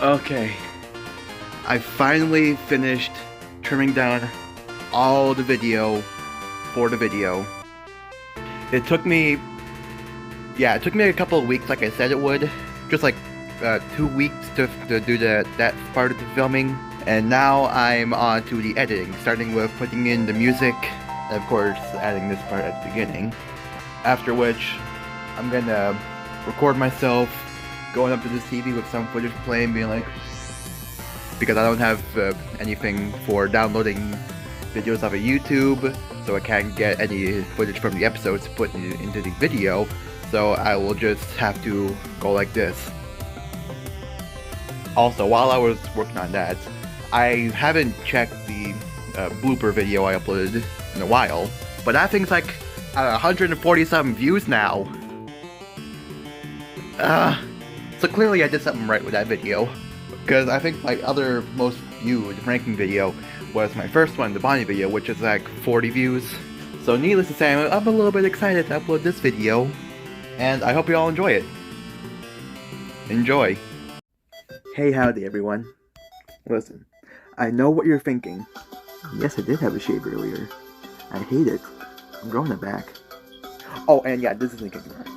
Okay, I finally finished trimming down all the video for the video. It took me a couple of weeks like I said it would. Just like 2 weeks to do that part of the filming. And now I'm on to the editing, starting with putting in the music, and of course adding this part at the beginning. After which, I'm gonna record myself going up to this TV with some footage playing, being like, because I don't have anything for downloading videos off of YouTube, so I can't get any footage from the episodes to put into the video, so I will just have to go like this. Also, while I was working on that, I haven't checked the blooper video I uploaded in a while, but that thing's like 147 views now. So clearly I did something right with that video, because I think my other most viewed ranking video was my first one, the Bonnie video, which is like 40 views. So needless to say, I'm a little bit excited to upload this video, and I hope you all enjoy it. Enjoy. Hey, howdy everyone. Listen, I know what you're thinking. Yes, I did have a shave earlier. I hate it. I'm growing it back. Oh, and yeah, this isn't Kingdom Hearts.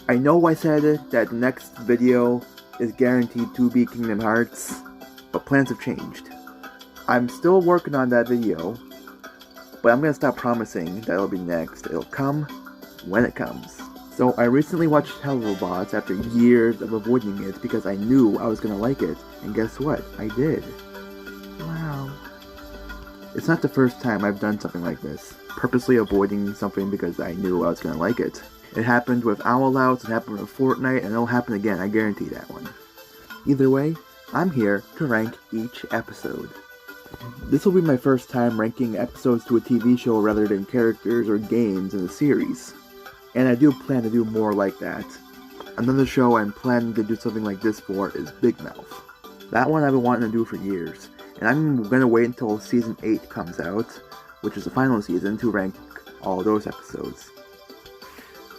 I know I said that the next video is guaranteed to be Kingdom Hearts, but plans have changed. I'm still working on that video, but I'm gonna stop promising that it'll be next. It'll come when it comes. So I recently watched Helluva after years of avoiding it because I knew I was gonna like it, and guess what? I did. Wow. It's not the first time I've done something like this, purposely avoiding something because I knew I was gonna like it. It happened with Owl Outs, it happened with Fortnite, and it'll happen again, I guarantee that one. Either way, I'm here to rank each episode. This will be my first time ranking episodes to a TV show rather than characters or games in the series. And I do plan to do more like that. Another show I'm planning to do something like this for is Big Mouth. That one I've been wanting to do for years, and I'm gonna wait until Season 8 comes out, which is the final season, to rank all those episodes.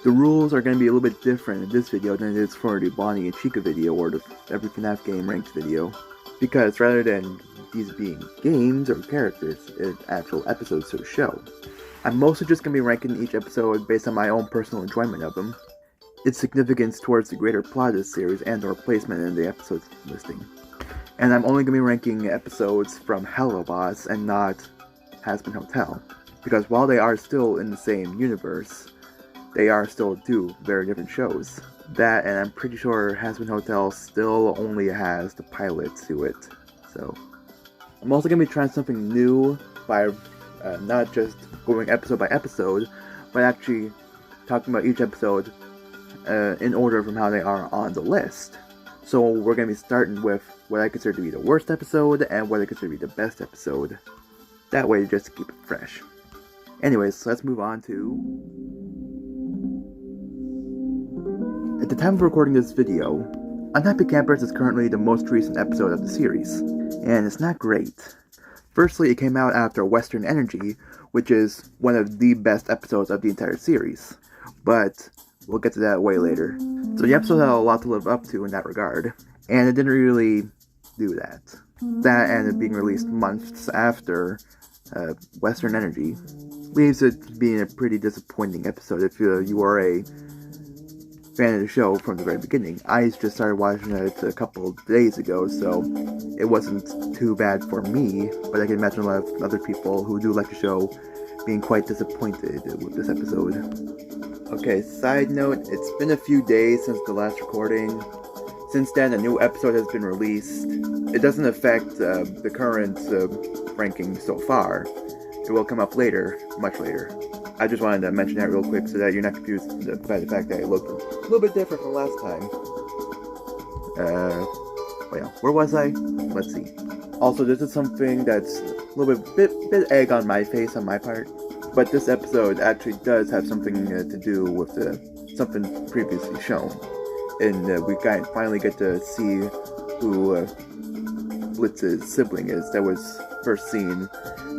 The rules are going to be a little bit different in this video than it is for the Bonnie and Chica video or the Every FNAF Game Ranked video, because rather than these being games or characters, it's actual episodes to the show. I'm mostly just going to be ranking each episode based on my own personal enjoyment of them, its significance towards the greater plot of the series and or placement in the episodes listing. And I'm only going to be ranking episodes from Helluva and not Hazbin Hotel, because while they are still in the same universe, they are still two very different shows. That, and I'm pretty sure Hazbin Hotel still only has the pilot to it. So, I'm also going to be trying something new by not just going episode by episode, but actually talking about each episode in order from how they are on the list. So we're going to be starting with what I consider to be the worst episode and what I consider to be the best episode. That way, just to keep it fresh. Anyways, so let's move on to... At the time of recording this video, Unhappy Campers is currently the most recent episode of the series, and it's not great. Firstly, it came out after Western Energy, which is one of the best episodes of the entire series, but we'll get to that way later. So the episode had a lot to live up to in that regard, and it didn't really do that. That and it being released months after Western Energy leaves it being a pretty disappointing episode if you are a fan of the show from the very beginning. I just started watching it a couple of days ago, so it wasn't too bad for me, but I can imagine a lot of other people who do like the show being quite disappointed with this episode. Okay, side note, it's been a few days since the last recording. Since then, a new episode has been released. It doesn't affect the current ranking so far. It will come up later, much later. I just wanted to mention that real quick so that you're not confused by the fact that it looked a little bit different from last time. Well, where was I? Let's see. Also, this is something that's a little bit egg on my face on my part, but this episode actually does have something to do with something previously shown. And we finally get to see who Blitz's sibling is that was first seen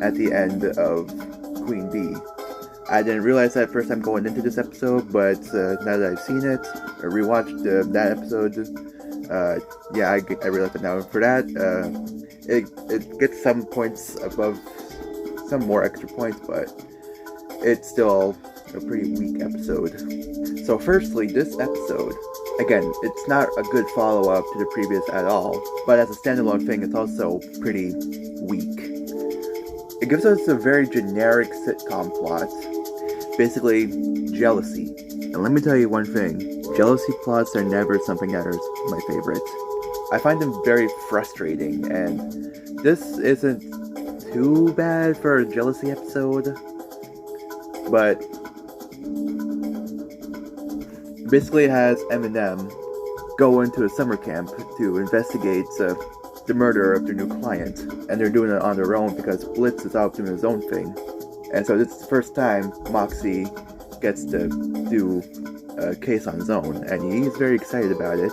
at the end of Queen Bee. I didn't realize that first time going into this episode, but now that I've seen it, or rewatched that episode Yeah, I realize that now. For that, it gets some points above, some more extra points, but it's still a pretty weak episode. So firstly, this episode, again, it's not a good follow-up to the previous at all, but as a standalone thing, it's also pretty weak. It gives us a very generic sitcom plot, basically jealousy. And let me tell you one thing, jealousy plots are never something that are my favorite. I find them very frustrating, and this isn't too bad for a jealousy episode, but basically it has Eminem go into a summer camp to investigate the murder of their new client, and they're doing it on their own because Blitz is out doing his own thing. And so this is the first time Moxie gets to do a case on his own, and he's very excited about it.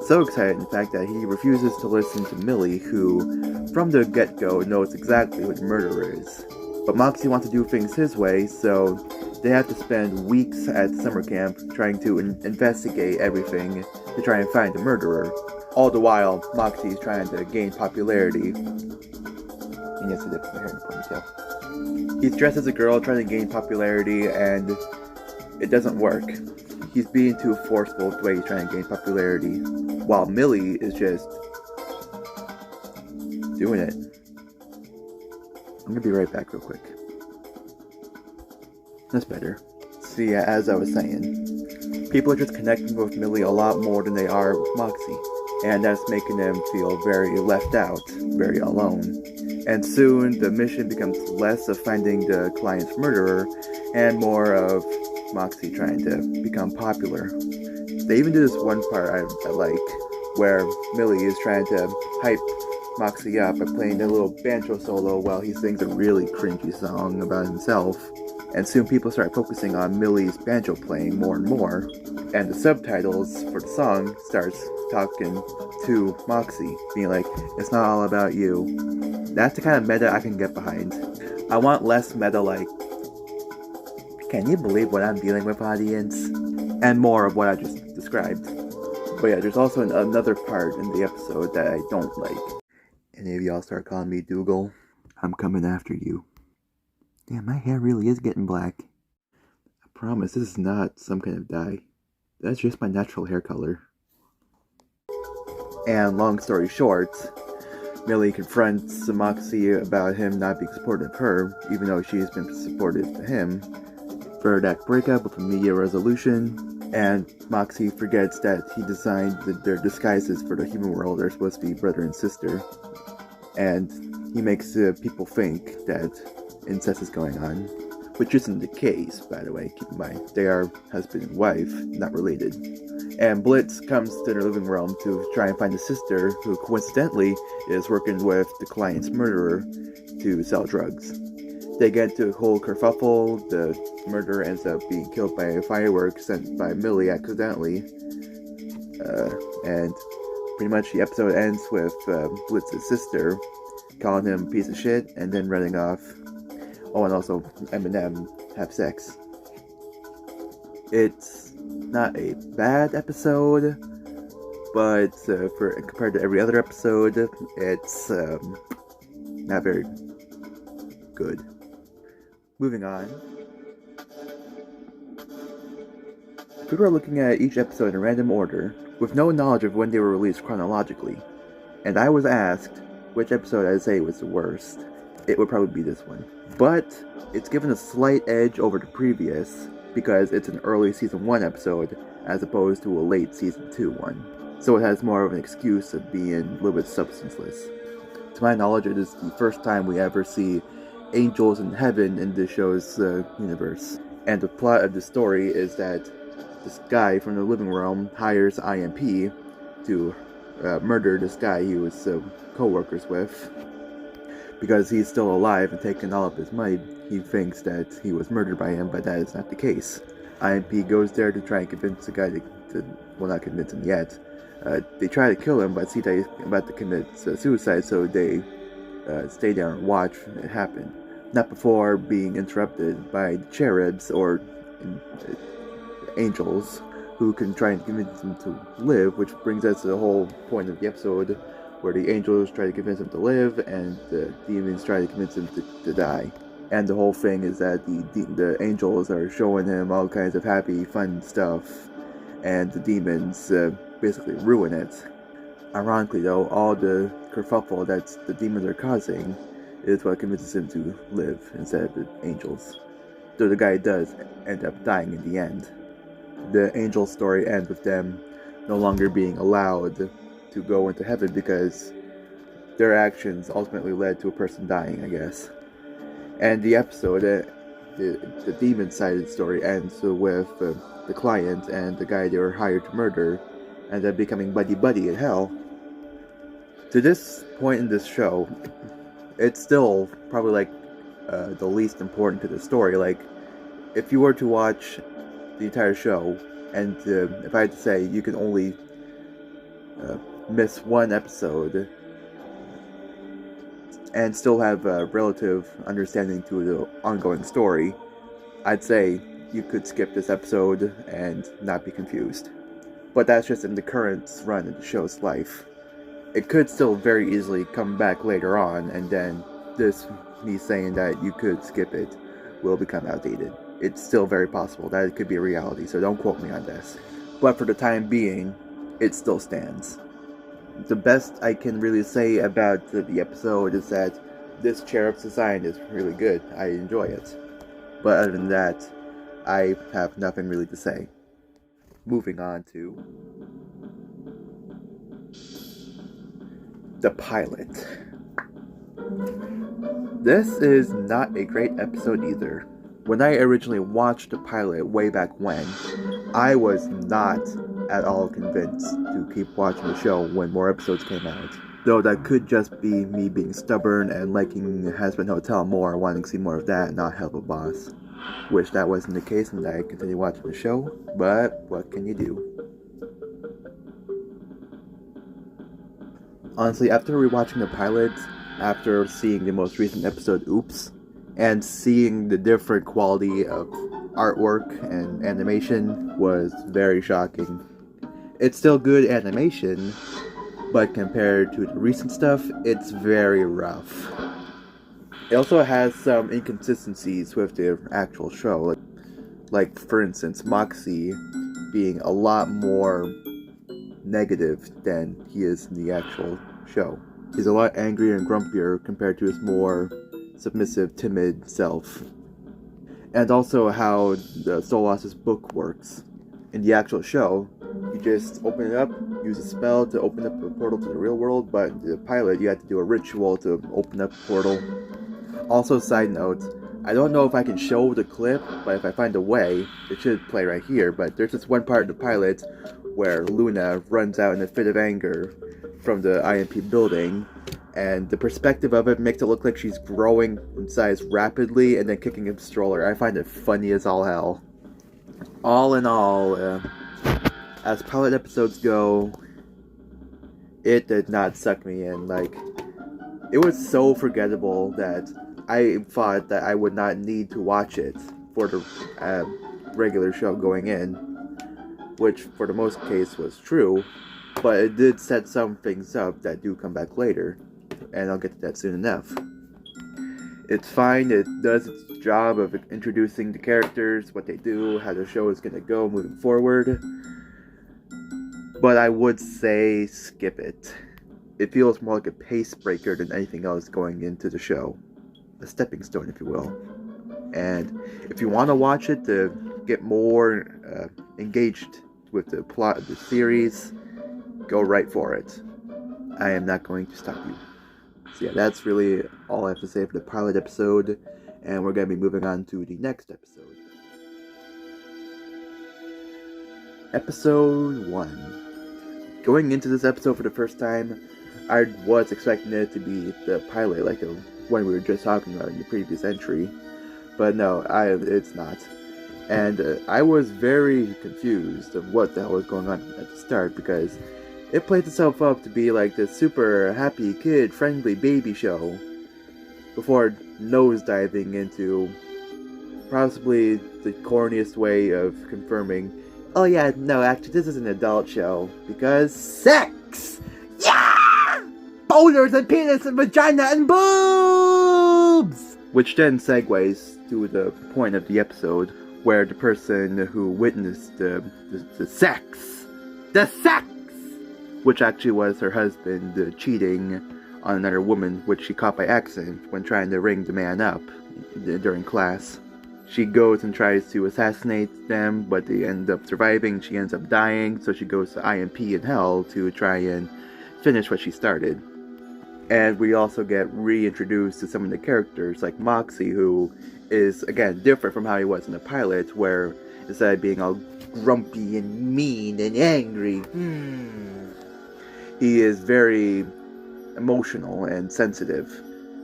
So excited, in fact, that he refuses to listen to Millie, who, from the get-go, knows exactly who the murderer is. But Moxie wants to do things his way, so they have to spend weeks at summer camp trying to investigate everything to try and find the murderer. All the while, Moxie is trying to gain popularity. And yes, I did put my hair in a ponytail. He's dressed as a girl trying to gain popularity, and it doesn't work. He's being too forceful the way he's trying to gain popularity, while Millie is just doing it. I'm gonna be right back real quick. That's better. So yeah, as I was saying, people are just connecting with Millie a lot more than they are with Moxie, and that's making them feel very left out, very alone. And soon, the mission becomes less of finding the client's murderer, and more of Moxie trying to become popular. They even do this one part I like, where Millie is trying to hype Moxie up by playing a little banjo solo while he sings a really cringy song about himself. And soon people start focusing on Millie's banjo playing more and more, and the subtitles for the song starts talking to Moxie, being like, it's not all about you. That's the kind of meta I can get behind. I want less meta like, can you believe what I'm dealing with, audience? And more of what I just described. But yeah, there's also another part in the episode that I don't like. Any of y'all start calling me Dougal? I'm coming after you. Damn, my hair really is getting black. I promise this is not some kind of dye. That's just my natural hair color. And long story short, Millie confronts Moxie about him not being supportive of her, even though she's been supportive to him. For that breakup with immediate resolution, and Moxie forgets that he designed their disguises for the human world. They're supposed to be brother and sister. And he makes people think that incest is going on, which isn't the case, by the way, keep in mind. They are husband and wife, not related. And Blitz comes to their living room to try and find a sister who coincidentally is working with the client's murderer to sell drugs. They get into a whole kerfuffle. The murderer ends up being killed by a firework sent by Millie accidentally. And pretty much the episode ends with Blitz's sister calling him a piece of shit and then running off. Oh, and also Eminem have sex. It's not a bad episode, but compared to every other episode, it's not very good. Moving on. People are looking at each episode in random order, with no knowledge of when they were released chronologically. And I was asked which episode I'd say was the worst. It would probably be this one. But it's given a slight edge over the previous, because it's an early Season 1 episode, as opposed to a late Season 2 one. So it has more of an excuse of being a little bit substanceless. To my knowledge, it is the first time we ever see angels in heaven in the show's universe. And the plot of the story is that this guy from the living room hires IMP to murder this guy he was co-workers with. Because he's still alive and taking all of his money, he thinks that he was murdered by him, but that is not the case. IMP goes there to try and convince the guy well, not convince him yet. They try to kill him, but see that he's about to commit suicide, so they stay there and watch it happen. Not before being interrupted by cherubs or angels who can try and convince him to live, which brings us to the whole point of the episode, where the angels try to convince him to live, and the demons try to convince him to die. And the whole thing is that the angels are showing him all kinds of happy, fun stuff, and the demons basically ruin it. Ironically though, all the kerfuffle that the demons are causing is what convinces him to live instead of the angels. Though the guy does end up dying in the end. The angel story ends with them no longer being allowed to go into heaven because their actions ultimately led to a person dying, I guess. And the episode, the demon-sided story ends with the client and the guy they were hired to murder end up becoming buddy-buddy in hell. To this point in this show, it's still probably like the least important to the story. Like, if you were to watch the entire show, and if I had to say you can only miss one episode and still have a relative understanding to the ongoing story, I'd say you could skip this episode and not be confused. But that's just in the current run of the show's life. It could still very easily come back later on, and then me saying that you could skip it will become outdated. It's still very possible that it could be a reality, so don't quote me on this. But for the time being, it still stands. The best I can really say about the episode is that this cherub's design is really good. I enjoy it. But other than that, I have nothing really to say. Moving on to the pilot. This is not a great episode either. When I originally watched the pilot way back when, I was not at all convinced to keep watching the show when more episodes came out. Though that could just be me being stubborn and liking Hazbin Hotel more and wanting to see more of that, not Helluva Boss. Which that wasn't the case, and I continued watching the show, but what can you do? Honestly, after rewatching the pilot, after seeing the most recent episode, Oops, and seeing the different quality of artwork and animation was very shocking. It's still good animation, but compared to the recent stuff, it's very rough. It also has some inconsistencies with the actual show, like for instance, Moxie being a lot more negative than he is in the actual show. He's a lot angrier and grumpier compared to his more submissive, timid self. And also how the Solas's book works. In the actual show, you just open it up, use a spell to open up a portal to the real world, but in the pilot you have to do a ritual to open up a portal. Also, side note, I don't know if I can show the clip, but if I find a way, it should play right here, but there's this one part in the pilot where Luna runs out in a fit of anger from the IMP building, and the perspective of it makes it look like she's growing in size rapidly and then kicking a stroller. I find it funny as all hell. All in all, as pilot episodes go, it did not suck me in. Like, it was so forgettable that I thought that I would not need to watch it for the regular show going in, which for the most case was true, but it did set some things up that do come back later, and I'll get to that soon enough. It's fine, it does its job of introducing the characters, what they do, how the show is going to go moving forward, but I would say skip it. It feels more like a pace breaker than anything else going into the show. A stepping stone, if you will. And if you want to watch it to get more engaged with the plot of the series, go right for it. I am not going to stop you. So yeah, that's really all I have to say for the pilot episode, and we're going to be moving on to the next episode. Episode 1. Going into this episode for the first time, I was expecting it to be the pilot, like the one we were just talking about in the previous entry, but no, it's not. And I was very confused of what the hell was going on at the start, because it played itself up to be like this super happy, kid-friendly baby show, before nosediving into possibly the corniest way of confirming Oh yeah, no, actually this is an adult show, because sex! Yeah! Boners and penis and vagina and boobs! Which then segues to the point of the episode, where the person who witnessed the sex, which actually was her husband cheating on another woman, which she caught by accident when trying to ring the man up during class. She goes and tries to assassinate them, but they end up surviving. She ends up dying, so she goes to IMP in hell to try and finish what she started. And we also get reintroduced to some of the characters, like Moxie, who is, again, different from how he was in the pilot, where instead of being all grumpy and mean and angry, he is very emotional and sensitive,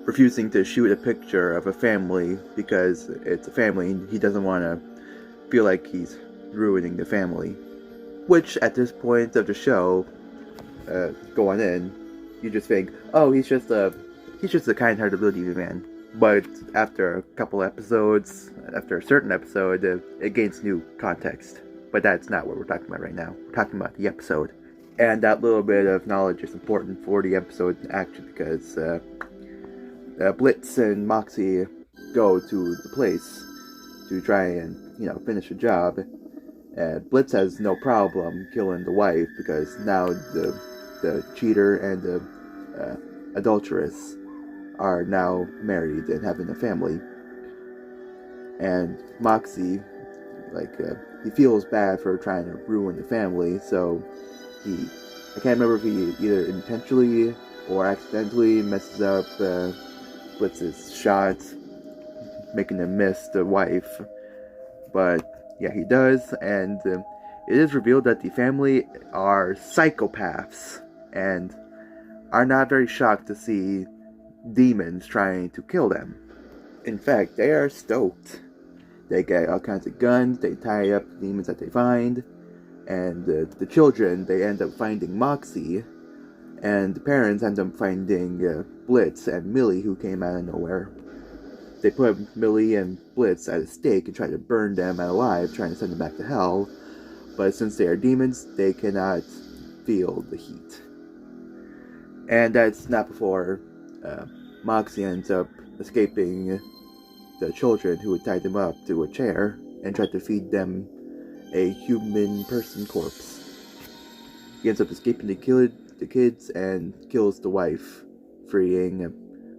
refusing to shoot a picture of a family because it's a family and he doesn't want to feel like he's ruining the family. Which, at this point of the show, going in, you just think, oh, he's just a kind-hearted little diva man. But after a couple episodes, after a certain episode, it gains new context. But that's not what we're talking about right now. We're talking about the episode. And that little bit of knowledge is important for the episode, actually, because Blitz and Moxie go to the place to try and, finish the job. Blitz has no problem killing the wife, because now the cheater and the adulteress are now married and having a family. And Moxie, he feels bad for trying to ruin the family, so I can't remember if he either intentionally or accidentally messes up Blitz's shot, making him miss the wife. But yeah, he does, and it is revealed that the family are psychopaths and are not very shocked to see demons trying to kill them. In fact, they are stoked. They get all kinds of guns, they tie up the demons that they find, and the children, they end up finding Moxie, and the parents end up finding Blitz and Millie, who came out of nowhere. They put Millie and Blitz at a stake and try to burn them alive, trying to send them back to hell, but since they are demons, they cannot feel the heat. And that's not before Moxie ends up escaping the children who had tied them up to a chair and tried to feed them a human person corpse. He ends up escaping to kill the kids and kills the wife, freeing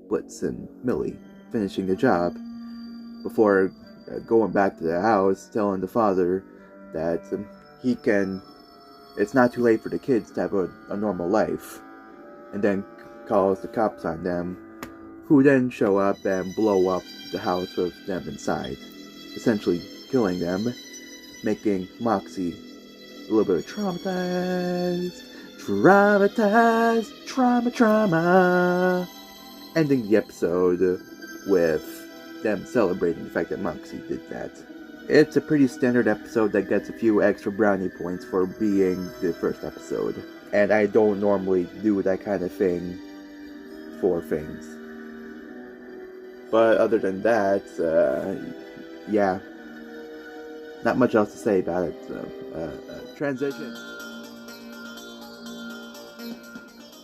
Blitz and Millie, finishing the job, before going back to the house, telling the father that it's not too late for the kids to have a normal life, and then calls the cops on them, who then show up and blow up the house with them inside, essentially killing them, making Moxie a little bit of traumatized, trauma, ending the episode with them celebrating the fact that Moxie did that. It's a pretty standard episode that gets a few extra brownie points for being the first episode, and I don't normally do that kind of thing for things. But other than that, yeah, not much else to say about it. Transition.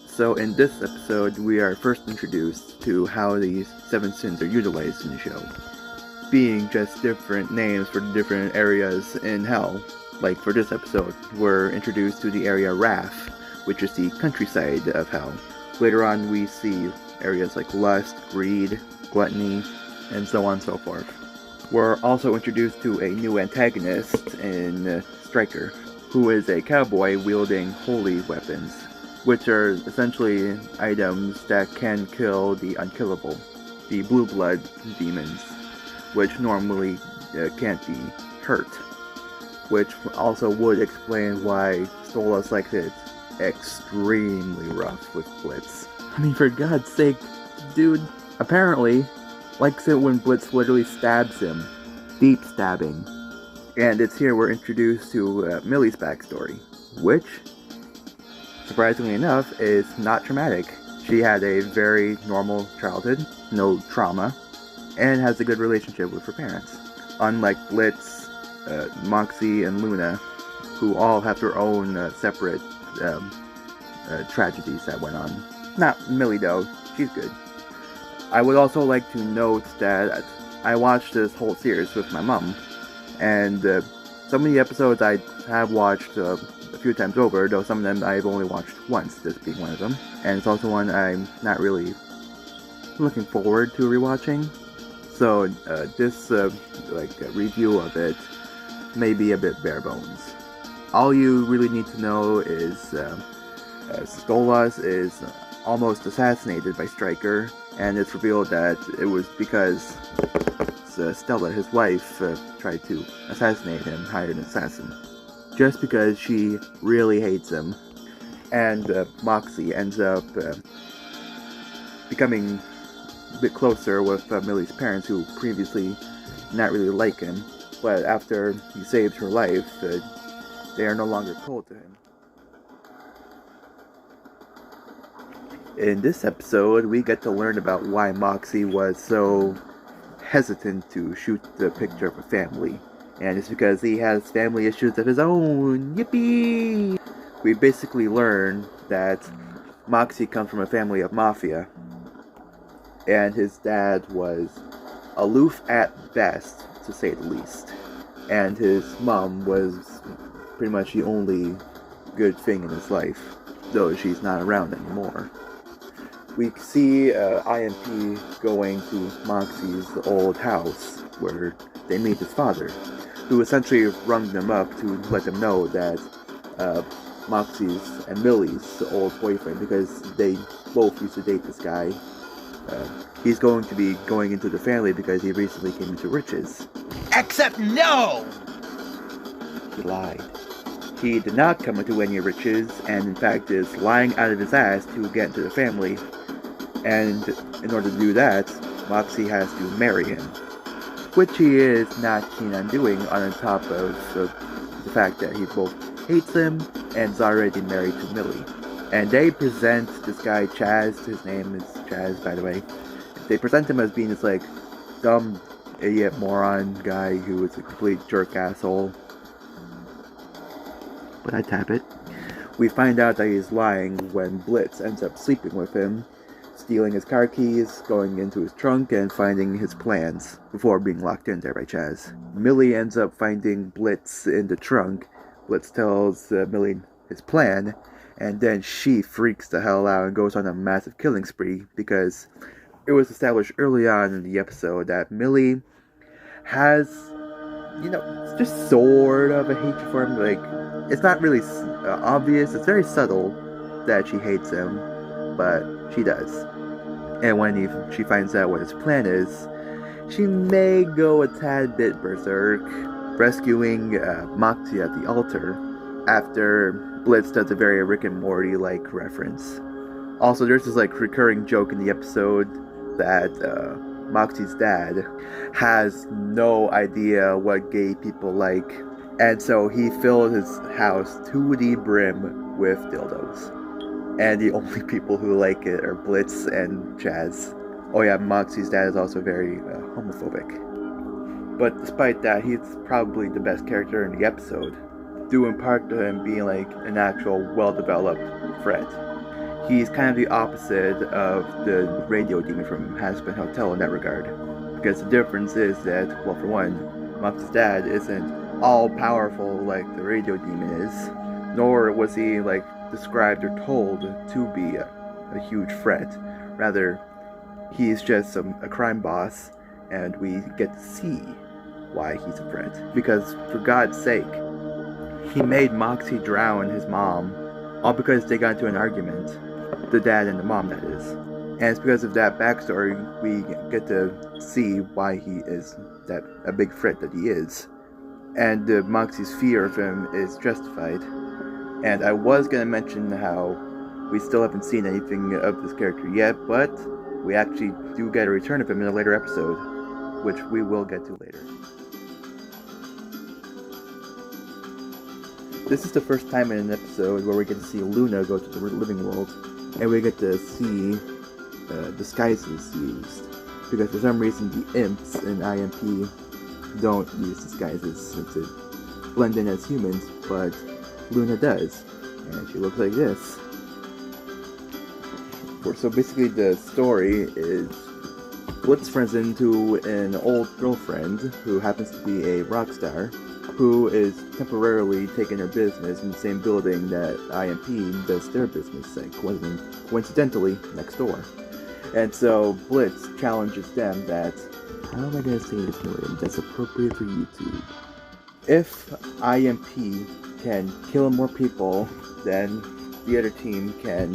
So in this episode, we are first introduced to how the 7 sins are utilized in the show, being just different names for different areas in hell. Like for this episode, we're introduced to the area Wrath, which is the countryside of hell. Later on, we see areas like lust, greed, gluttony, and so on and so forth. We're also introduced to a new antagonist in Striker, who is a cowboy wielding holy weapons, which are essentially items that can kill the unkillable, the blue blood demons, which normally can't be hurt. Which also would explain why Stola likes it extremely rough with Blitz. I mean, for God's sake, dude apparently likes it when Blitz literally stabs him. Deep stabbing. And it's here we're introduced to Millie's backstory, which, surprisingly enough, is not traumatic. She had a very normal childhood, no trauma, and has a good relationship with her parents. Unlike Blitz, Moxie, and Luna, who all have their own separate tragedies that went on. Not Millie though, she's good. I would also like to note that I watched this whole series with my mom, and some of the episodes I have watched a few times over, though some of them I've only watched once, this being one of them. And it's also one I'm not really looking forward to rewatching. So this review of it may be a bit bare bones. All you really need to know is Stolas is almost assassinated by Stryker, and it's revealed that it was because Stella, his wife, tried to assassinate him, hired an assassin, just because she really hates him. And Moxie ends up becoming a bit closer with Millie's parents, who previously not really like him, but after he saved her life, they are no longer cold to him. In this episode, we get to learn about why Moxie was so hesitant to shoot the picture of a family, and it's because he has family issues of his own. Yippee! We basically learn that Moxie comes from a family of mafia, and his dad was aloof at best, to say the least, and his mom was pretty much the only good thing in his life, though she's not around anymore. We see IMP going to Moxie's old house, where they meet his father, who essentially rung them up to let them know that Moxie's and Millie's old boyfriend, because they both used to date this guy, he's going to be going into the family because he recently came into riches. Except no! He lied. He did not come into any riches, and in fact is lying out of his ass to get into the family. And in order to do that, Moxie has to marry him, which he is not keen on doing, on top of the fact that he both hates him and is already married to Millie. And they present this guy Chaz, his name is Chaz, by the way. They present him as being this dumb idiot moron guy who is a complete jerk asshole. But I tap it. We find out that he's lying when Blitz ends up sleeping with him, stealing his car keys, going into his trunk, and finding his plans before being locked in there by Chaz. Millie ends up finding Blitz in the trunk. Blitz tells Millie his plan, and then she freaks the hell out and goes on a massive killing spree, because it was established early on in the episode that Millie has, just sort of a hatred for him. It's not really obvious, it's very subtle that she hates him, but she does. And when she finds out what his plan is, she may go a tad bit berserk, rescuing Moxie at the altar, after Blitz does a very Rick and Morty-like reference. Also, there's this recurring joke in the episode that Moxie's dad has no idea what gay people like, and so he filled his house to the brim with dildos. And the only people who like it are Blitz and Chaz. Oh yeah, Moxie's dad is also very homophobic. But despite that, he's probably the best character in the episode, due in part to him being an actual well-developed threat. He's kind of the opposite of the radio demon from Hazbin Hotel in that regard. Because the difference is that, well, for one, Moxie's dad isn't all-powerful like the radio demon is, nor was he described or told to be a huge threat. Rather, he's just a crime boss, and we get to see why he's a threat. Because, for God's sake, he made Moxie drown his mom, all because they got into an argument. The dad and the mom, that is. And it's because of that backstory we get to see why he is a big threat that he is. And Moxie's fear of him is justified. And I was going to mention how we still haven't seen anything of this character yet, but we actually do get a return of him in a later episode, which we will get to later. This is the first time in an episode where we get to see Luna go to the living world, and we get to see disguises used. Because for some reason the imps in IMP don't use disguises, since it blend in as humans, but Luna does. And she looks like this. So basically the story is Blitz runs into an old girlfriend who happens to be a rock star, who is temporarily taking her business in the same building that IMP does their business, coincidentally next door. And so Blitz challenges them that, how am I going to say this in a way that's appropriate for YouTube? If IMP can kill more people than the other team can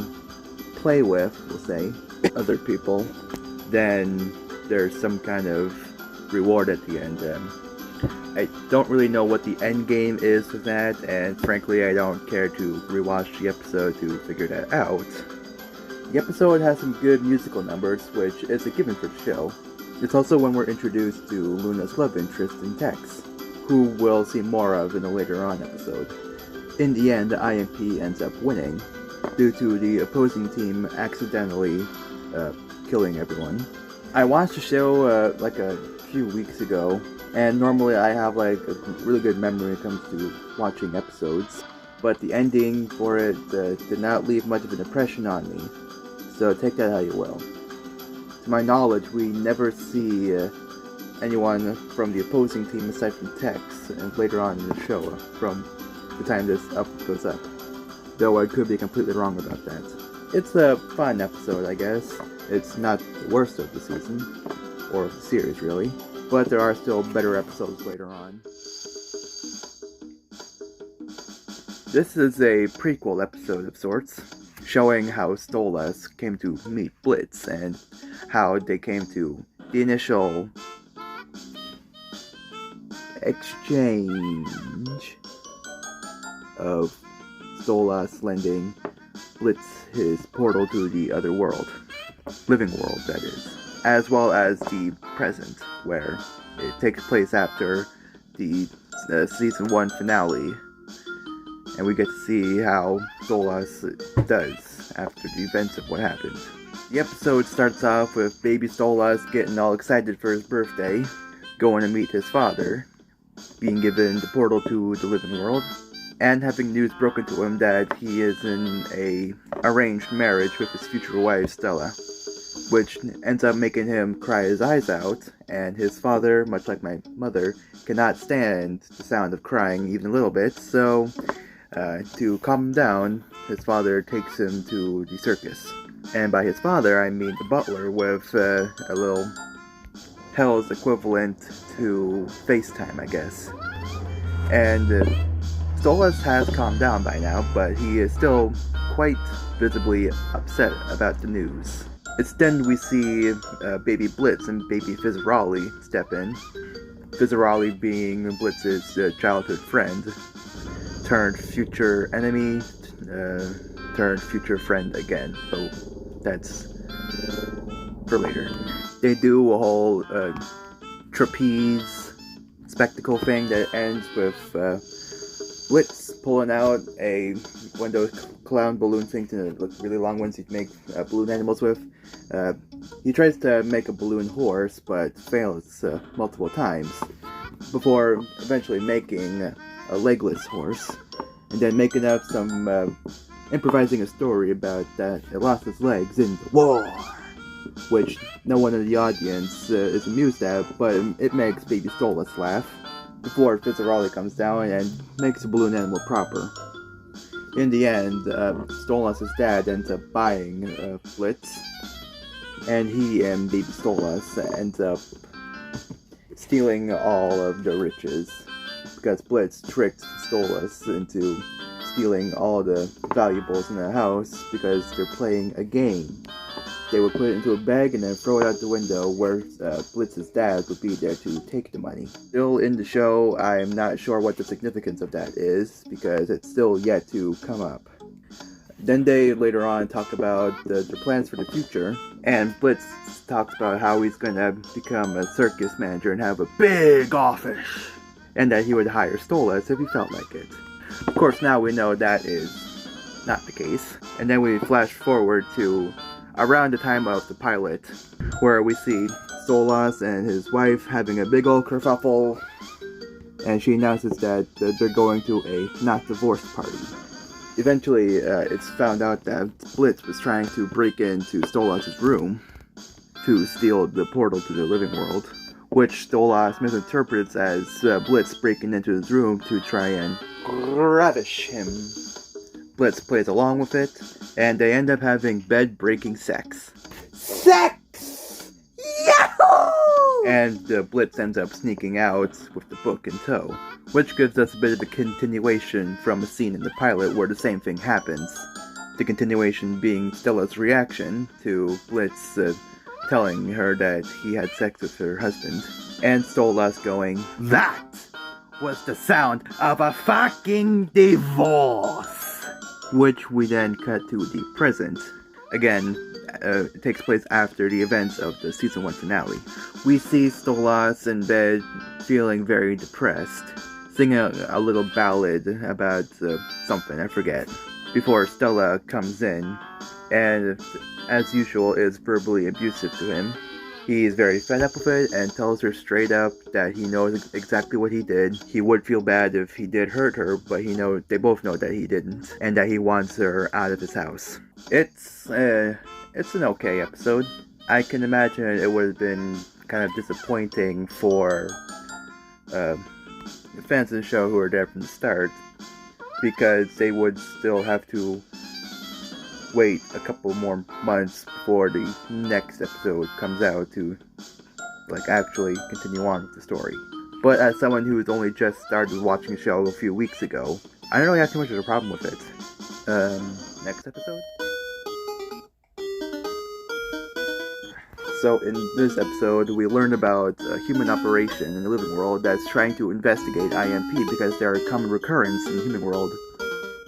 play with, we'll say, other people, then there's some kind of reward at the end. I don't really know what the end game is with that, and frankly I don't care to rewatch the episode to figure that out. The episode has some good musical numbers, which is a given for the show. It's also when we're introduced to Luna's love interest in Tex, who we'll see more of in a later on episode. In the end, IMP ends up winning, due to the opposing team accidentally killing everyone. I watched the show like a few weeks ago, and normally I have like a really good memory when it comes to watching episodes, but the ending for it did not leave much of an impression on me, so take that how you will. To my knowledge, we never see anyone from the opposing team aside from Tex, and later on in the show, from the time this goes up. Though I could be completely wrong about that. It's a fun episode, I guess. It's not the worst of the season, or the series really, but there are still better episodes later on. This is a prequel episode of sorts, showing how Stolas came to meet Blitz, and how they came to the initial exchange of Stolas lending Blitz his portal to the other world. Living world, that is. As well as the present, where it takes place after the season 1 finale. And we get to see how Stolas does after the events of what happened. The episode starts off with baby Stolas getting all excited for his birthday, going to meet his father, being given the portal to the living world, and having news broken to him that he is in a arranged marriage with his future wife, Stella, which ends up making him cry his eyes out, and his father, much like my mother, cannot stand the sound of crying even a little bit, so to calm him down, his father takes him to the circus. And by his father, I mean the butler with a little Hell's equivalent to FaceTime, I guess. And Stolas has calmed down by now, but he is still quite visibly upset about the news. It's then we see baby Blitz and baby Fizzarolli step in. Fizzarolli being Blitz's childhood friend, turned future enemy, turned future friend again. So that's for later. They do a whole trapeze spectacle thing that ends with Blitz pulling out one of those clown balloon things, and it looks really long ones you can make balloon animals with. He tries to make a balloon horse, but fails multiple times, before eventually making a legless horse, and then making up some, improvising a story about that it lost its legs in the war, which no one in the audience is amused at, but it makes baby Stolas laugh, before Fizzarolli comes down and makes the balloon animal proper. In the end, Stolas' dad ends up buying Blitz, and he and baby Stolas ends up stealing all of the riches, because Blitz tricked Stolas into stealing all the valuables in the house because they're playing a game. They would put it into a bag and then throw it out the window, where Blitz's dad would be there to take the money. Still in the show, I'm not sure what the significance of that is, because it's still yet to come up. Then they later on talk about their plans for the future, and Blitz talks about how he's going to become a circus manager and have a big office, and that he would hire Stolas if he felt like it. Of course, now we know that is not the case. And then we flash forward to around the time of the pilot, where we see Stolas and his wife having a big old kerfuffle, and she announces that they're going to a not divorced party. Eventually, it's found out that Blitz was trying to break into Stolas' room to steal the portal to the living world, which Stolas misinterprets as Blitz breaking into his room to try and ravish him. Blitz plays along with it, and they end up having bed-breaking sex. Sex! Yahoo! And Blitz ends up sneaking out with the book in tow, which gives us a bit of a continuation from a scene in the pilot where the same thing happens. The continuation being Stella's reaction to Blitz telling her that he had sex with her husband, and Stolas going, That was the sound of a fucking divorce! Which we then cut to the present. Again, it takes place after the events of the season 1 finale. We see Stolas in bed feeling very depressed, singing a little ballad about something, I forget, before Stella comes in and, as usual, is verbally abusive to him. He is very fed up with it and tells her straight up that he knows exactly what he did. He would feel bad if he did hurt her, but they both know that he didn't, and that he wants her out of his house. It's an okay episode. I can imagine it would have been kind of disappointing for fans of the show who are there from the start, because they would still have to wait a couple more months before the next episode comes out to actually continue on with the story. But as someone who's only just started watching the show a few weeks ago, I don't really have too much of a problem with it. Next episode? So in this episode, we learn about a human operation in the living world that's trying to investigate IMP because they're a common recurrence in the human world.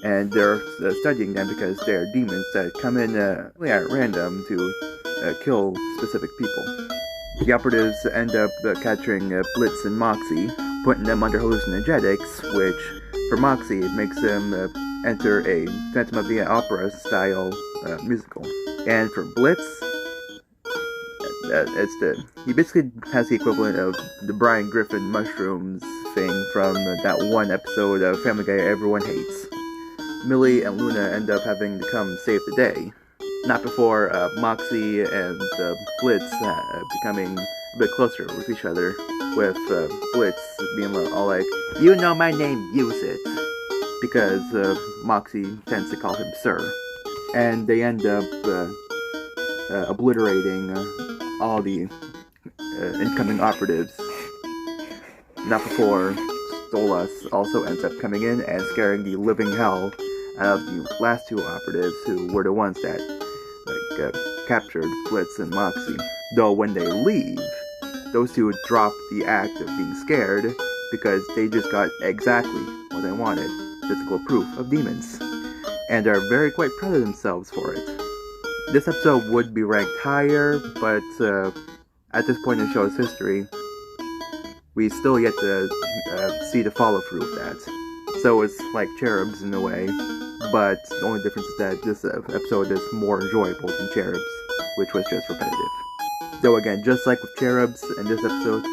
And they're studying them because they're demons that come in at random to kill specific people. The operatives end up capturing Blitz and Moxie, putting them under hallucinogenics, which for Moxie it makes them enter a Phantom of the Opera style musical. And for Blitz, he basically has the equivalent of the Brian Griffin mushrooms thing from that one episode of Family Guy everyone hates. Millie and Luna end up having to come save the day. Not before Moxie and Blitz becoming a bit closer with each other, with Blitz being all like, "You know my name, use it," because Moxie tends to call him Sir. And they end up obliterating all the incoming operatives. Not before Stolas also ends up coming in and scaring the living hell out of the last two operatives, who were the ones that captured Blitz and Moxie. Though when they leave, those two drop the act of being scared because they just got exactly what they wanted, physical proof of demons, and are very quite proud of themselves for it. This episode would be ranked higher, but at this point in the show's history, we still yet to see the follow-through of that. So it's like Cherubs in a way, but the only difference is that this episode is more enjoyable than Cherubs, which was just repetitive. Though again, just like with Cherubs in this episode,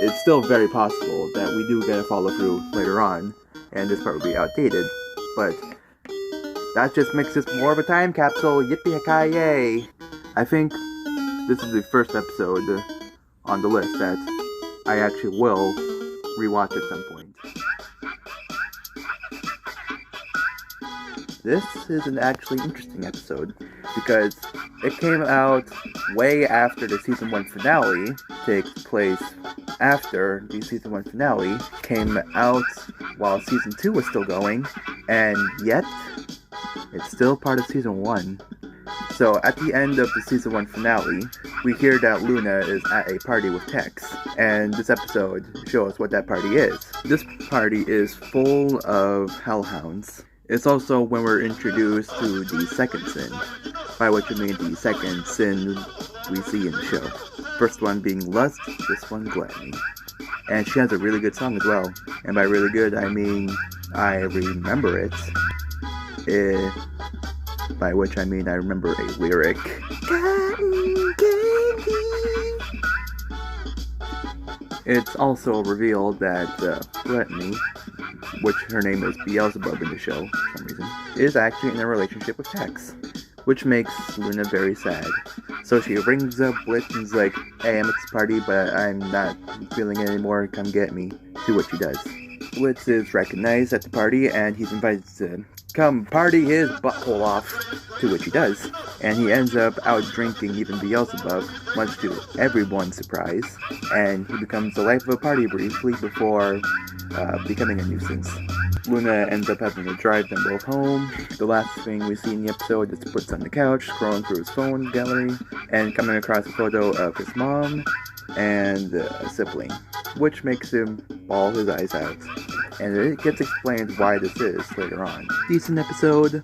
it's still very possible that we do get a follow-through later on, and this part will be outdated, but that just makes this more of a time capsule. Yippee-ki-yay! I think this is the first episode on the list that I actually will rewatch at some point. This is an actually interesting episode because it came out way after the season 1 finale, takes place after the season 1 finale, came out while season 2 was still going, and yet it's still part of season 1. So at the end of the season 1 finale, we hear that Luna is at a party with Tex, and this episode shows what that party is. This party is full of hellhounds. It's also when we're introduced to the second sin, by which I mean the second sin we see in the show. First one being lust, this one gluttony. And she has a really good song as well. And by really good, I mean I remember it. By which I mean I remember a lyric. Cotton candy. It's also revealed that Brittany, which her name is Beelzebub in the show for some reason, is actually in a relationship with Tex, which makes Luna very sad. So she rings up Blitz and is like, hey, I'm at this party, but I'm not feeling it anymore, come get me, to which he does. Blitz is recognized at the party, and he's invited to come party his butthole off, to which he does. And he ends up out drinking even Beelzebub, much to everyone's surprise, and he becomes the life of a party briefly before becoming a nuisance. Luna ends up having to drive them both home. The last thing we see in the episode is Blitz on the couch, scrolling through his phone gallery, and coming across a photo of his mom and a sibling, which makes him bawl his eyes out. And it gets explained why this is later on. Decent episode,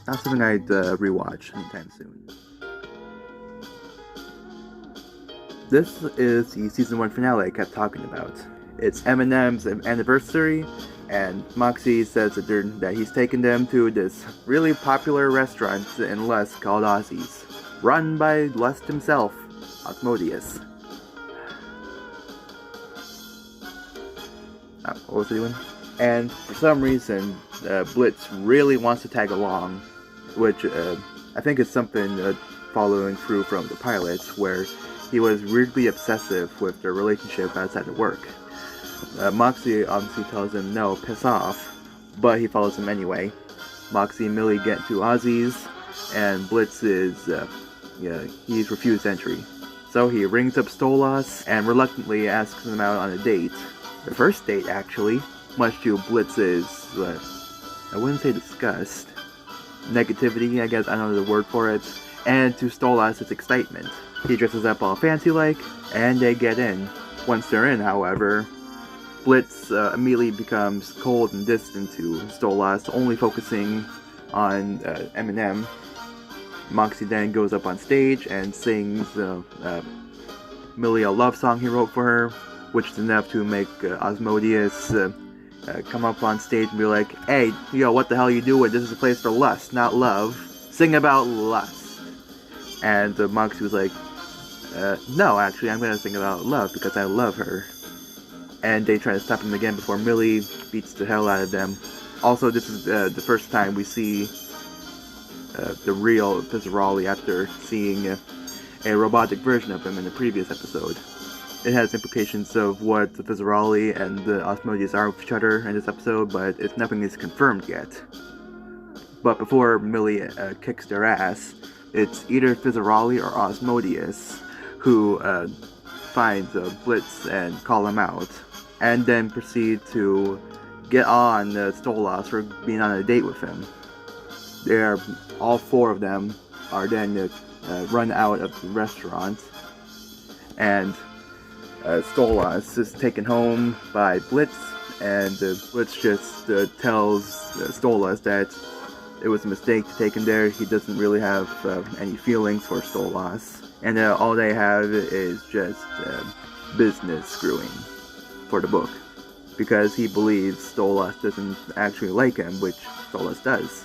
not something I'd rewatch anytime soon. This is the season 1 finale I kept talking about. It's Eminem's anniversary, and Moxie says that he's taken them to this really popular restaurant in Lust called Ozzy's, run by Lust himself, Asmodeus. What was he doing? And for some reason, Blitz really wants to tag along, which I think is something following through from the pilots, where he was weirdly obsessive with their relationship outside of work. Moxie obviously tells him, no, piss off, but he follows him anyway. Moxie and Millie get to Ozzy's, and Blitz is, he's refused entry. So he rings up Stolas and reluctantly asks him out on a date. The first date, actually, much to Blitz's, I wouldn't say disgust, negativity, I guess, I don't know the word for it, and to Stolas' excitement. He dresses up all fancy-like, and they get in. Once they're in, however, Blitz immediately becomes cold and distant to Stolas, only focusing on Eminem. Moxie then goes up on stage and sings Millie a love song he wrote for her, which is enough to make Asmodeus come up on stage and be like, hey, yo, what the hell you doing? This is a place for lust, not love. Sing about lust. And Moxie was like, no, actually, I'm going to sing about love because I love her. And they try to stop him again before Millie beats the hell out of them. Also, this is the first time we see the real Pizzarolli after seeing a robotic version of him in the previous episode. It has implications of what the Pizzarolli and the Asmodeus are with each other in this episode, but nothing is confirmed yet. But before Millie kicks their ass, it's either Pizzarolli or Asmodeus who find Blitz and call him out, and then proceed to get on Stolas for being on a date with him. All four of them are then run out of the restaurant, and Stolas is taken home by Blitz, and Blitz just tells Stolas that it was a mistake to take him there. He doesn't really have any feelings for Stolas, and all they have is just business screwing for the book, because he believes Stolas doesn't actually like him, which Stolas does,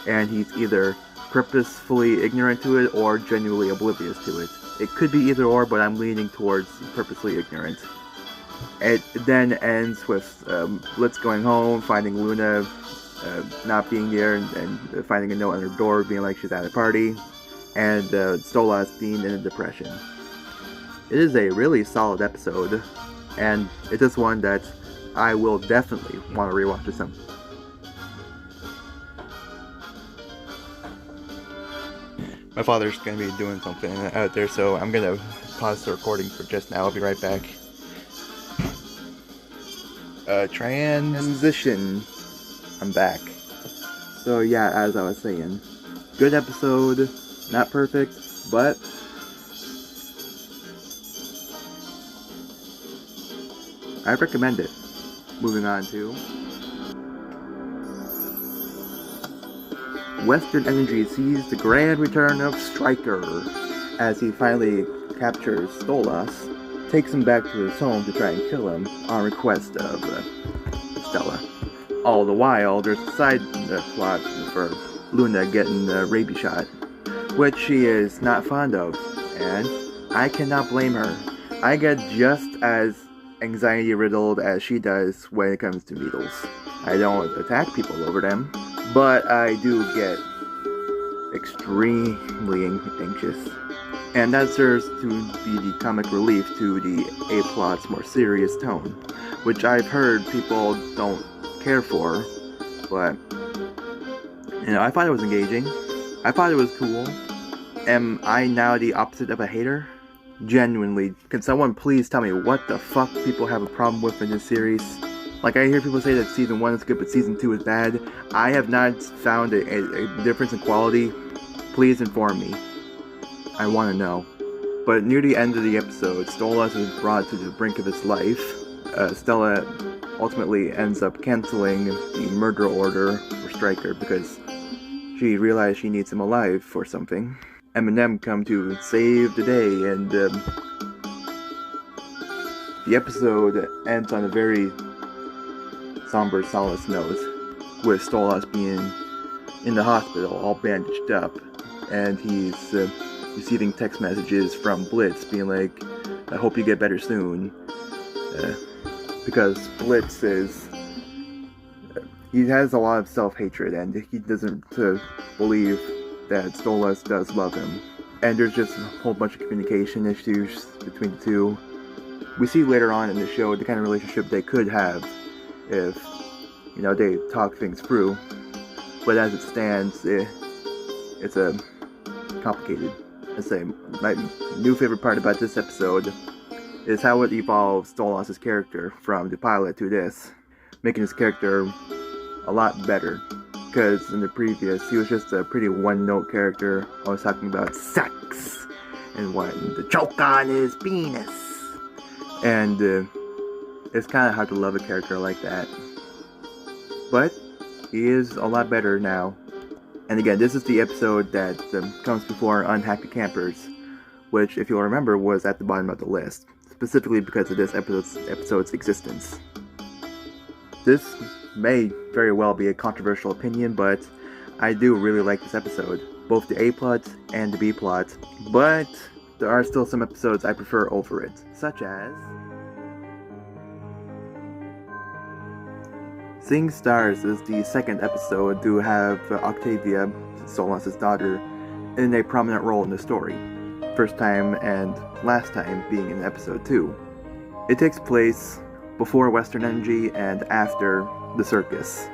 and he's either purposefully ignorant to it or genuinely oblivious to it. It could be either or, but I'm leaning towards purposely ignorant. It then ends with Blitz going home, finding Luna not being there, and finding a note on her door being like she's at a party, and Stolas being in a depression. It is a really solid episode, and it is one that I will definitely want to rewatch with some. My father's going to be doing something out there, so I'm going to pause the recording for just now. I'll be right back. Transition. I'm back. So yeah, as I was saying, good episode, not perfect, but I recommend it. Moving on to Western Energy sees the grand return of Stryker as he finally captures Stolas, takes him back to his home to try and kill him on request of Stella. All the while, there's a side plot for Luna getting a rabies shot, which she is not fond of, and I cannot blame her. I get just as anxiety-riddled as she does when it comes to needles. I don't attack people over them, but I do get extremely anxious. And that serves to be the comic relief to the A-plot's more serious tone, which I've heard people don't care for, but, I thought it was engaging. I thought it was cool. Am I now the opposite of a hater? Genuinely, can someone please tell me what the fuck people have a problem with in this series? Like, I hear people say that Season 1 is good, but Season 2 is bad. I have not found a difference in quality. Please inform me. I want to know. But near the end of the episode, Stolas is brought to the brink of his life. Stella ultimately ends up canceling the murder order for Stryker because she realized she needs him alive for something. Eminem come to save the day, and the episode ends on a very somber, solace note, with Stolas being in the hospital, all bandaged up, and he's receiving text messages from Blitz being like, I hope you get better soon, because Blitz is, he has a lot of self-hatred, and he doesn't believe that Stolas does love him, and there's just a whole bunch of communication issues between the two. We see later on in the show the kind of relationship they could have if, they talk things through, but as it stands, it's complicated. I say, my new favorite part about this episode is how it evolves Stolas' character from the pilot to this, making his character a lot better, because in the previous, he was just a pretty one-note character, always talking about sex, and wanting to choke on his penis, and it's kind of hard to love a character like that. But he is a lot better now. And again, this is the episode that comes before Unhappy Campers, which, if you'll remember, was at the bottom of the list, specifically because of this episode's existence. This may very well be a controversial opinion, but I do really like this episode, both the A-plot and the B-plot, but there are still some episodes I prefer over it, such as Seeing Stars is the second episode to have Octavia, Stolas' daughter, in a prominent role in the story. First time and last time being in episode 2. It takes place before Western Energy and after the circus.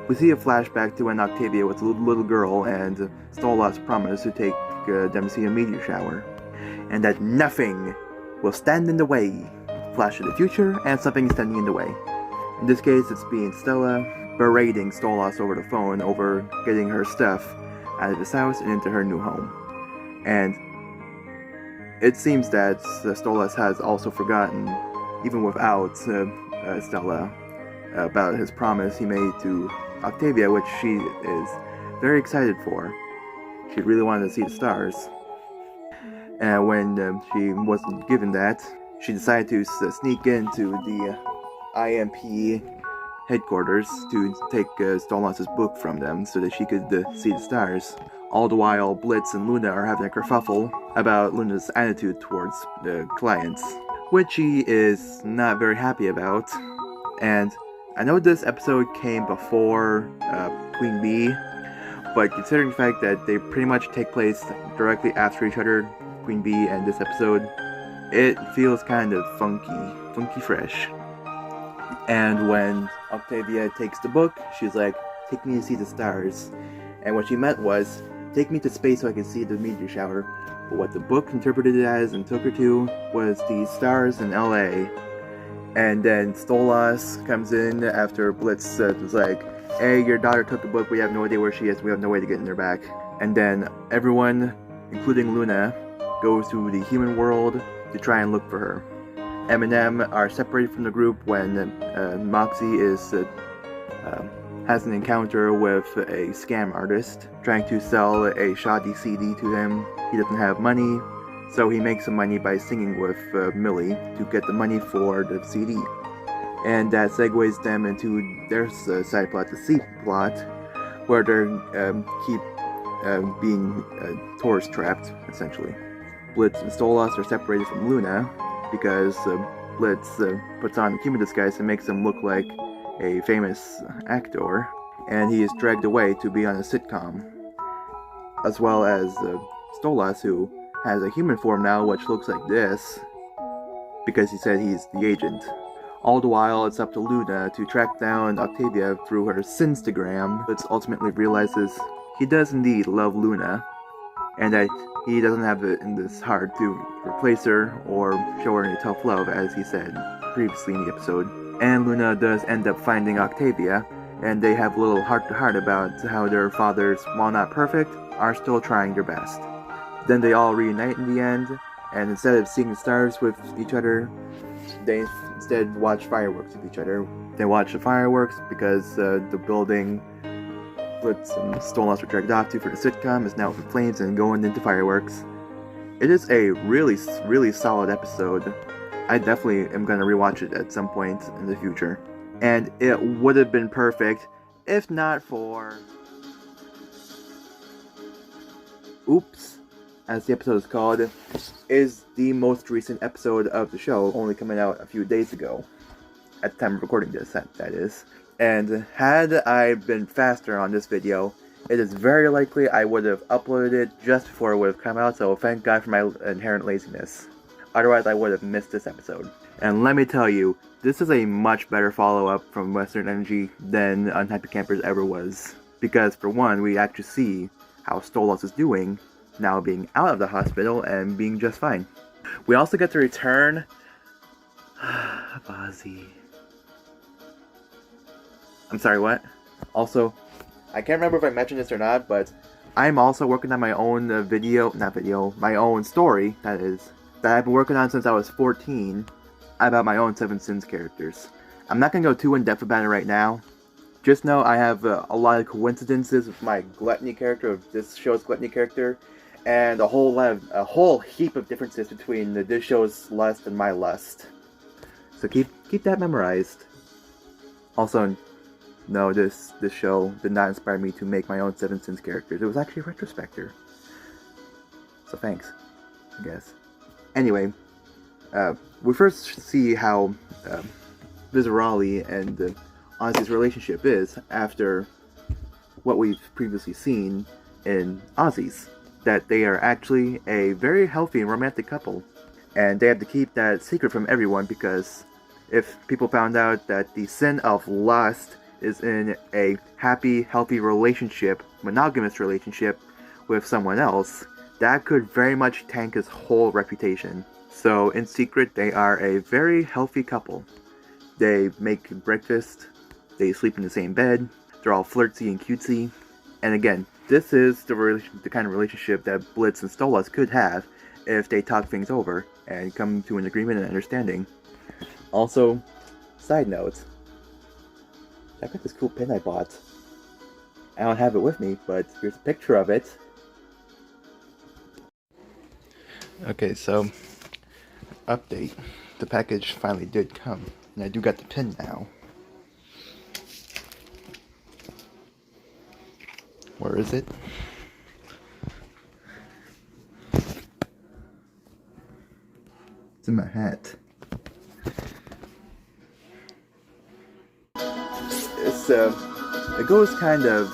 We see a flashback to when Octavia was a little girl and Stolas promised to take them to see a meteor shower, and that nothing will stand in the way. Flash of the future, and something is standing in the way. In this case, it's being Stella berating Stolas over the phone over getting her stuff out of his house and into her new home. And it seems that Stolas has also forgotten, even without Stella, about his promise he made to Octavia, which she is very excited for. She really wanted to see the stars. And when she wasn't given that, she decided to sneak into the IMP headquarters to take Stolas' book from them so that she could see the stars. All the while, Blitz and Luna are having a kerfuffle about Luna's attitude towards the clients, which she is not very happy about. And I know this episode came before Queen Bee, but considering the fact that they pretty much take place directly after each other, Queen Bee and this episode, it feels kind of funky fresh. And when Octavia takes the book, she's like, take me to see the stars. And what she meant was, take me to space so I can see the meteor shower. But what the book interpreted it as and took her to was the stars in LA. And then Stolas comes in after Blitz was like, hey, your daughter took the book, we have no idea where she is, we have no way to get in her back. And then everyone, including Luna, goes to the human world to try and look for her. Eminem are separated from the group when Moxie has an encounter with a scam artist trying to sell a shoddy CD to him. He doesn't have money, so he makes some money by singing with Millie to get the money for the CD. And that segues them into their side plot, the C plot, where they keep being tourist trapped, essentially. Blitz and Stolas are separated from Luna because Blitz puts on a human disguise and makes him look like a famous actor, and he is dragged away to be on a sitcom. As well as Stolas, who has a human form now, which looks like this, because he said he's the agent. All the while, it's up to Luna to track down Octavia through her Sinstagram, but ultimately realizes he does indeed love Luna, and that he doesn't have it in this heart to replace her or show her any tough love, as he said previously in the episode. And Luna does end up finding Octavia, and they have a little heart-to-heart about how their fathers, while not perfect, are still trying their best. Then they all reunite in the end, and instead of seeing the stars with each other, they instead watch fireworks with each other. They watch the fireworks because the building Blitz and Stolas were dragged off to for the sitcom is now up in flames and going into fireworks. It is a really, really solid episode. I definitely am going to rewatch it at some point in the future. And it would have been perfect if not for... Oops, as the episode is called, is the most recent episode of the show, only coming out a few days ago. At the time of recording this, that is. And had I been faster on this video, it is very likely I would have uploaded it just before it would have come out, so thank God for my inherent laziness. Otherwise, I would have missed this episode. And let me tell you, this is a much better follow-up from Western Energy than Unhappy Campers ever was. Because, for one, we actually see how Stolas is doing, now being out of the hospital and being just fine. We also get to return... Ozzy. I'm sorry, what? Also, I can't remember if I mentioned this or not, but I'm also working on my own my own story, that I've been working on since I was 14, about my own Seven Sins characters. I'm not going to go too in-depth about it right now. Just know I have a lot of coincidences with my Gluttony character, of this show's Gluttony character, and a whole heap of differences between this show's lust and my lust. So keep that memorized. Also, no, this show did not inspire me to make my own Seven Sins characters. It was actually a retrospector. So thanks, I guess. Anyway, we first see how Viscerali and Ozzy's relationship is after what we've previously seen in Ozzy's. That they are actually a very healthy and romantic couple. And they have to keep that secret from everyone, because if people found out that the sin of lust is in a happy, healthy relationship, monogamous relationship with someone else, that could very much tank his whole reputation. So in secret, they are a very healthy couple. They make breakfast, they sleep in the same bed, they're all flirty and cutesy, and again, this is the kind of relationship that Blitz and Stolas could have if they talk things over and come to an agreement and understanding. Also, side note, check out this cool pin I bought. I don't have it with me, but here's a picture of it. Okay, so, update. The package finally did come, and I do got the pin now. Where is it? It's in my hat. It goes kind of,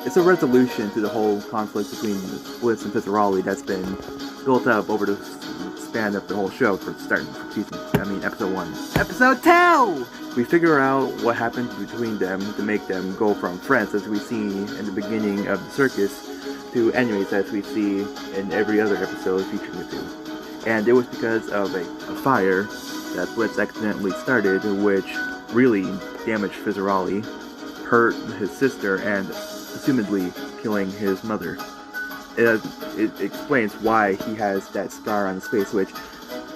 it's a resolution to the whole conflict between Blitz and Viscerali that's been built up over the span of the whole show for episode 1. Episode 2! We figure out what happened between them to make them go from friends, as we see in the beginning of the circus, to enemies, as we see in every other episode featuring the two. And it was because of a fire that Blitz accidentally started, which really damaged Viscerali, hurt his sister, and assumedly killing his mother. It explains why he has that scar on his face, which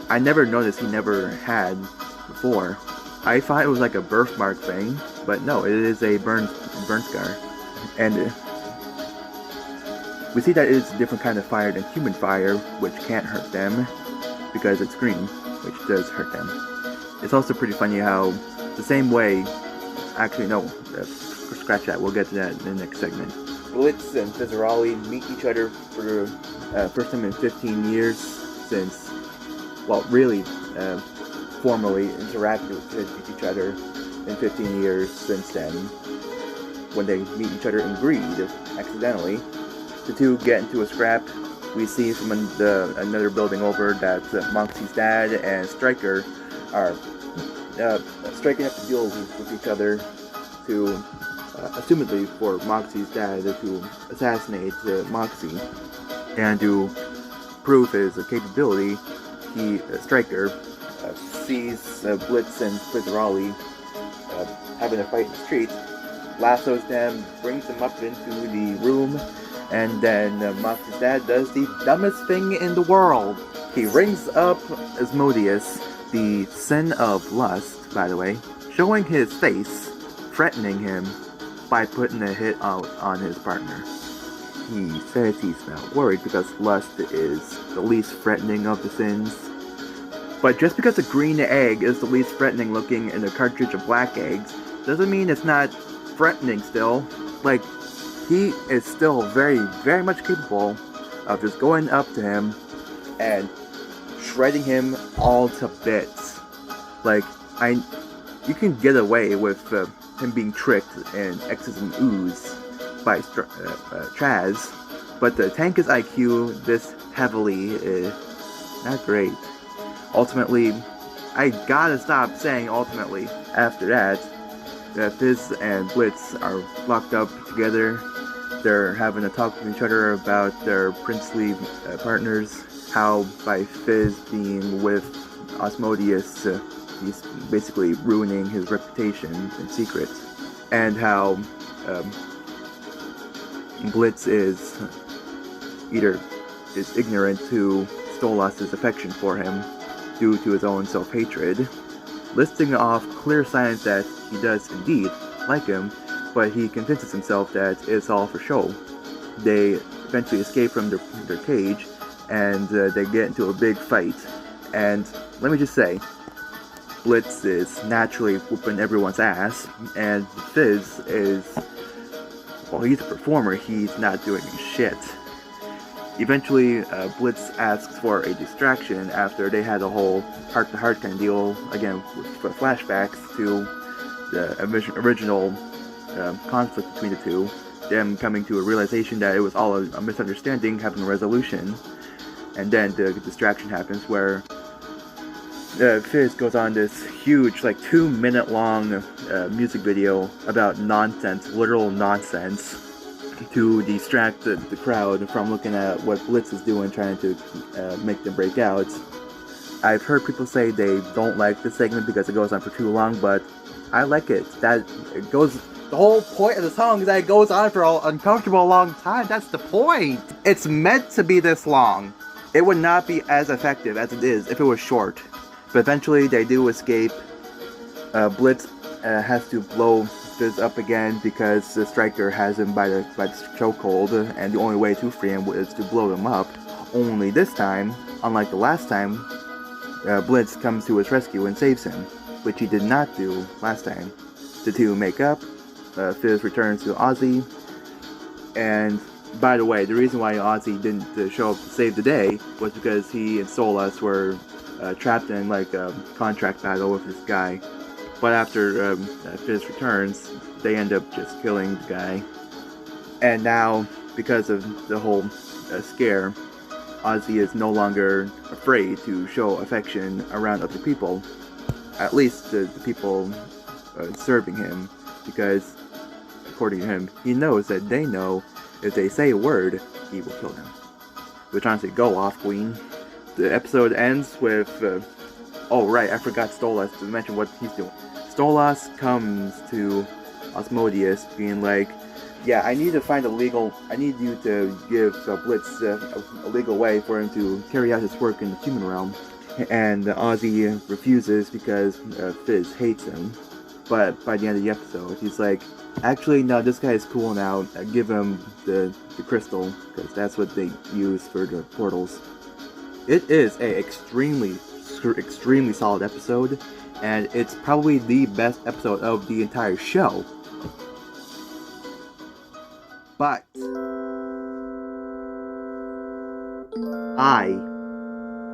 I never noticed he never had before. I thought it was like a birthmark thing, but no, it is a burn scar. And we see that it is a different kind of fire than human fire, which can't hurt them, because it's green, which does hurt them. It's also pretty funny how the same way, actually no, scratch that, we'll get to that in the next segment. Blitz and Viscerali meet each other for the first time in 15 years, since well, really formally interacted with each other in 15 years since then. When they meet each other in greed, accidentally, the two get into a scrap. We see from another building over that Moxie's dad and Stryker are striking up deals with each other to, assumedly for Moxie's dad to assassinate Moxie. And to prove his capability, Stryker sees Blitz and Fizzarolli having a fight in the street, lassos them, brings them up into the room, and then Moxie's dad does the dumbest thing in the world. He rings up Asmodeus, the sin of lust, by the way, showing his face, threatening him by putting a hit out on his partner. He says he's not worried because lust is the least threatening of the sins. But just because a green egg is the least threatening looking in a cartridge of black eggs, doesn't mean it's not threatening still. Like, he is still very, very much capable of just going up to him and shredding him all to bits. Like, you can get away with him being tricked in X's and O's by Chaz, but to tank his IQ this heavily is not great. Ultimately, I gotta stop saying ultimately. After that, Fizz and Blitz are locked up together. They're having a talk with each other about their princely partners. How by Fizz being with Asmodeus, he's basically ruining his reputation in secret. And how Blitz is ignorant to Stolas' affection for him due to his own self-hatred, listing off clear signs that he does indeed like him, but he convinces himself that it's all for show. They eventually escape from their cage, and they get into a big fight. And let me just say, Blitz is naturally whooping everyone's ass, and Fizz is, well, he's a performer, he's not doing shit. Eventually, Blitz asks for a distraction after they had a whole heart-to-heart kind of deal, again, with flashbacks to the original conflict between the two, them coming to a realization that it was all a misunderstanding, having a resolution, and then the distraction happens where Fizz goes on this huge, like 2-minute long music video about nonsense, literal nonsense, to distract the crowd from looking at what Blitz is doing, trying to make them break out. I've heard people say they don't like this segment because it goes on for too long, but I like it. The whole point of the song is that it goes on for an uncomfortable long time. That's the point. It's meant to be this long. It would not be as effective as it is if it was short. But eventually they do escape. Blitz has to blow Fizz up again because the Stryker has him by the chokehold, and the only way to free him is to blow him up. Only this time, unlike the last time, Blitz comes to his rescue and saves him, which he did not do last time. The two make up. Fizz returns to Ozzy, and by the way, the reason why Ozzy didn't show up to save the day was because he and Stolas were trapped in like a contract battle with this guy. But after Fizz returns, they end up just killing the guy. And now, because of the whole scare, Ozzy is no longer afraid to show affection around other people. At least the people serving him, because, according to him, he knows that they know if they say a word, he will kill them. Which honestly, go off, Queen. The episode ends with, oh right, I forgot Stolas to mention what he's doing. Stolas comes to Asmodeus being like, yeah, I need you to give Blitz a legal way for him to carry out his work in the human realm. And Ozzy refuses because Fizz hates him. But by the end of the episode, he's like, actually, no, this guy is cool now. Give him the crystal, because that's what they use for the portals. It is a extremely solid episode, and it's probably the best episode of the entire show. But I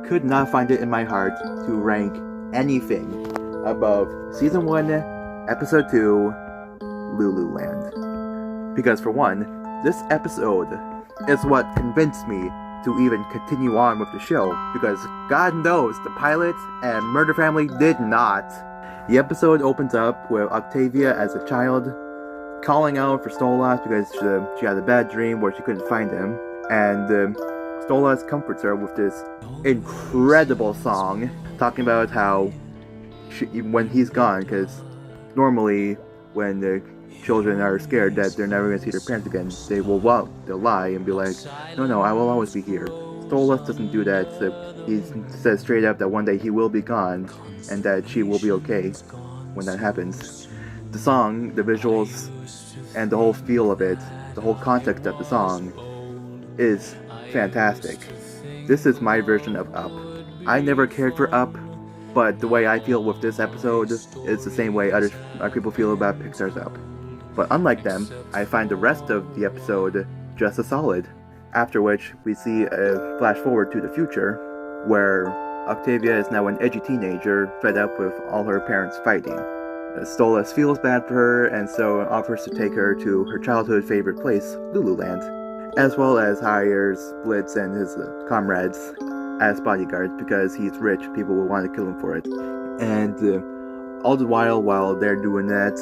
could not find it in my heart to rank anything above Season 1, Episode 2, Lululand. Because for one, this episode is what convinced me to even continue on with the show, because God knows the pilot and Murder Family did not. The episode opens up with Octavia as a child calling out for Stolas because she had a bad dream where she couldn't find him, and Stolas comforts her with this incredible song talking about how when he's gone, because normally when the children are scared that they're never going to see their parents again, they'll lie and be like, no, I will always be here. Stolas doesn't do that, so he says straight up that one day he will be gone and that she will be okay when that happens. The song, the visuals, and the whole feel of it, the whole context of the song is fantastic. This is my version of Up. I never cared for Up, but the way I feel with this episode is the same way other people feel about Pixar's Up. But unlike them, I find the rest of the episode just as solid. After which, we see a flash forward to the future, where Octavia is now an edgy teenager fed up with all her parents fighting. Stolas feels bad for her and so offers to take her to her childhood favorite place, Lululand, as well as hires Blitz and his comrades as bodyguards because he's rich, people will want to kill him for it. And all the while they're doing that,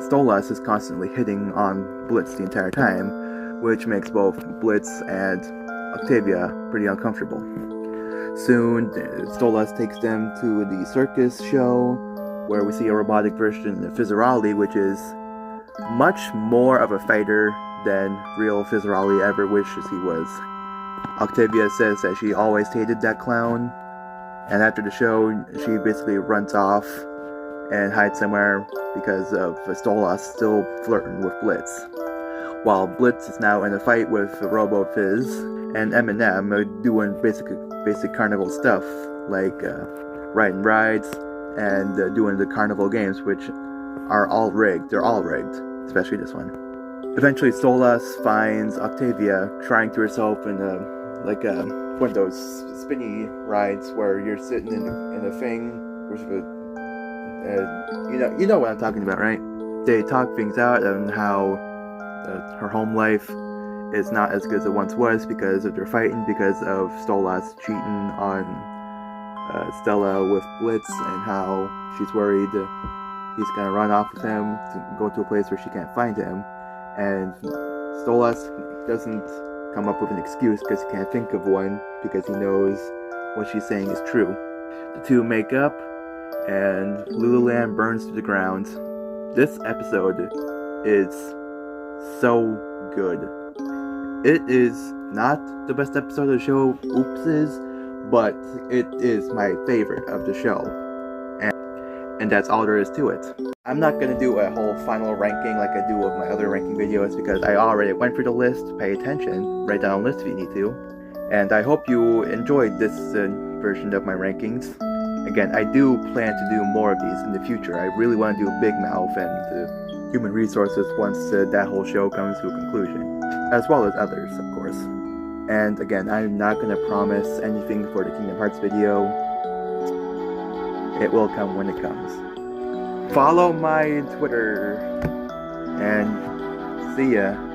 Stolas is constantly hitting on Blitz the entire time, which makes both Blitz and Octavia pretty uncomfortable. Soon, Stolas takes them to the circus show, where we see a robotic version of Fizzarolli, which is much more of a fighter than real Fizzarolli ever wishes he was. Octavia says that she always hated that clown, and after the show, she basically runs off and hides somewhere because of Stolas still flirting with Blitz. While Blitz is now in a fight with Robo Fizz and Eminem doing basic carnival stuff, like riding rides and doing the carnival games, which are all rigged. They're all rigged, especially this one. Eventually, Stolas finds Octavia trying to herself in one of those spinny rides where you're sitting in a thing with you know what I'm talking about, right? They talk things out on how her home life is not as good as it once was because of their fighting, because of Stolas cheating on Stella with Blitz, and how she's worried he's gonna run off with him to go to a place where she can't find him. And Stolas doesn't come up with an excuse because he can't think of one, because he knows what she's saying is true. The two make up, and Lululand burns to the ground. This episode is so good. It is not the best episode of the show, Oops is, but it is my favorite of the show. And that's all there is to it. I'm not going to do a whole final ranking like I do with my other ranking videos because I already went through the list. Pay attention, write down a list if you need to. And I hope you enjoyed this version of my rankings. Again, I do plan to do more of these in the future. I really want to do Big Mouth and Human Resources once that whole show comes to a conclusion, as well as others, of course. And again, I'm not going to promise anything for the Kingdom Hearts video. It will come when it comes. Follow my Twitter, and see ya.